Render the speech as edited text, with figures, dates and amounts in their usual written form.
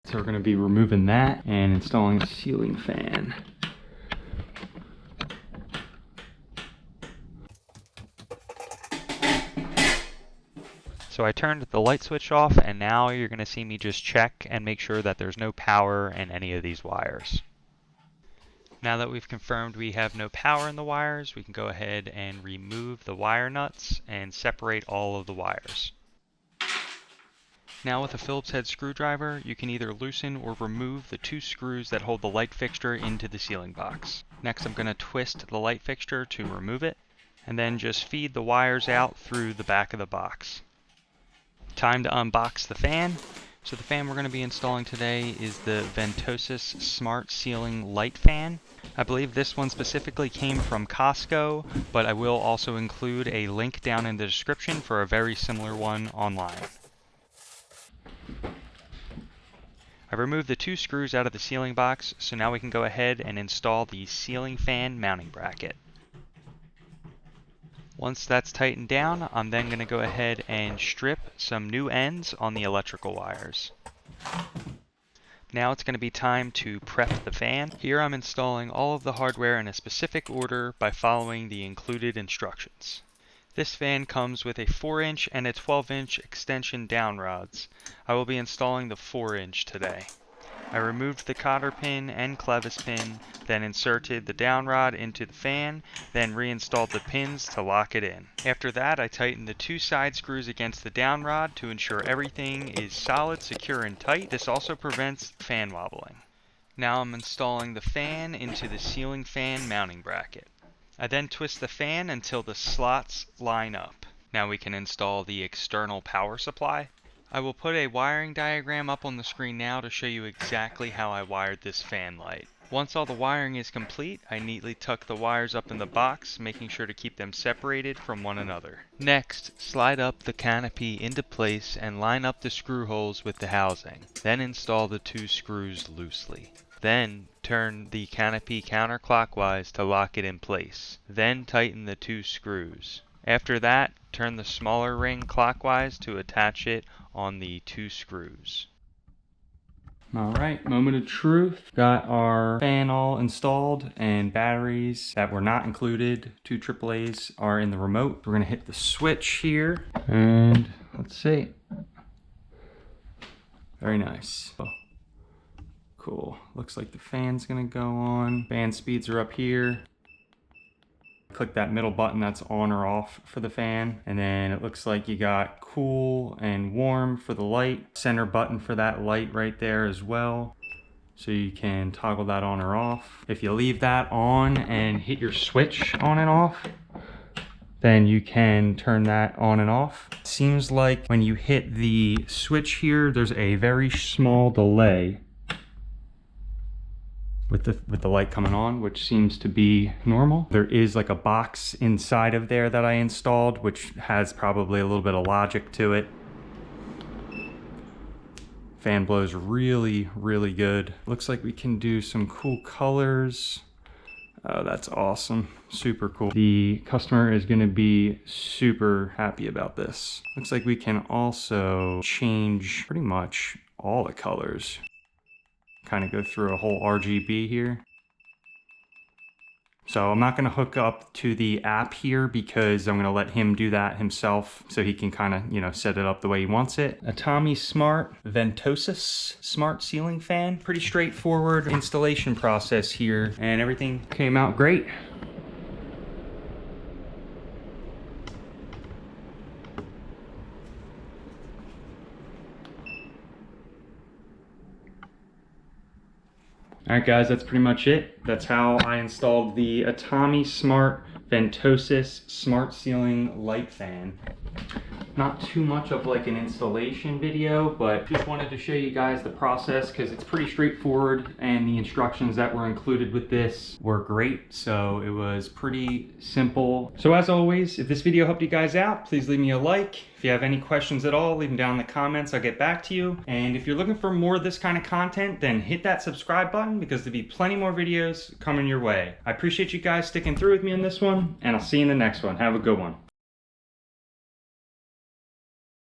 So we're going to be removing that and installing a ceiling fan. So I turned the light switch off, and now you're going to see me just check and make sure that there's no power in any of these wires. Now that we've confirmed we have no power in the wires, we can go ahead and remove the wire nuts and separate all of the wires. Now with a Phillips head screwdriver, you can either loosen or remove the 2 screws that hold the light fixture into the ceiling box. Next I'm going to twist the light fixture to remove it, and then just feed the wires out through the back of the box. Time to unbox the fan. So the fan we're going to be installing today is the Ventosus Smart Ceiling Light Fan. I believe this one specifically came from Costco, but I will also include a link down in the description for a very similar one online. I removed the 2 screws out of the ceiling box, so now we can go ahead and install the ceiling fan mounting bracket. Once that's tightened down, I'm then going to go ahead and strip some new ends on the electrical wires. Now it's going to be time to prep the fan. Here I'm installing all of the hardware in a specific order by following the included instructions. This fan comes with a 4-inch and a 12-inch extension down rods. I will be installing the 4-inch today. I removed the cotter pin and clevis pin, then inserted the down rod into the fan, then reinstalled the pins to lock it in. After that, I tightened the 2 side screws against the down rod to ensure everything is solid, secure, and tight. This also prevents fan wobbling. Now I'm installing the fan into the ceiling fan mounting bracket. I then twist the fan until the slots line up. Now we can install the external power supply. I will put a wiring diagram up on the screen now to show you exactly how I wired this fan light. Once all the wiring is complete, I neatly tuck the wires up in the box, making sure to keep them separated from one another. Next, slide up the canopy into place and line up the screw holes with the housing. Then install the 2 screws loosely. Then turn the canopy counterclockwise to lock it in place. Then tighten the 2 screws. After that, turn the smaller ring clockwise to attach it on the 2 screws. Alright, moment of truth. Got our fan all installed and batteries that were not included. 2 AAAs are in the remote. We're going to hit the switch here and let's see. Very nice. Oh, cool. Looks like the fan's going to go on. Fan speeds are up here. Click that middle button that's on or off for the fan, and then it looks like you got cool and warm for the light. Center button for that light right there as well, so you can toggle that on or off. If you leave that on and hit your switch on and off, then you can turn that on and off. Seems like when you hit the switch here, there's a very small delay with the light coming on, which seems to be normal. There is like a box inside of there that I installed, which has probably a little bit of logic to it. Fan blows really, really good. Looks like we can do some cool colors. Oh, that's awesome. Super cool. The customer is gonna be super happy about this. Looks like we can also change pretty much all the colors. Kind of go through a whole RGB here. So I'm not going to hook up to the app here because I'm going to let him do that himself so he can kind of, you know, set it up the way he wants it. Atomi Smart Ventosus Smart Ceiling Fan. Pretty straightforward installation process here, and everything came out great. Alright guys, that's pretty much it. That's how I installed the Atomi Smart Ventosus Smart Ceiling Light Fan. Not too much of like an installation video, but just wanted to show you guys the process because it's pretty straightforward and the instructions that were included with this were great. So it was pretty simple. So as always, if this video helped you guys out, please leave me a like. If you have any questions at all, leave them down in the comments. I'll get back to you. And if you're looking for more of this kind of content, then hit that subscribe button because there'll be plenty more videos coming your way. I appreciate you guys sticking through with me on this one, and I'll see you in the next one. Have a good one.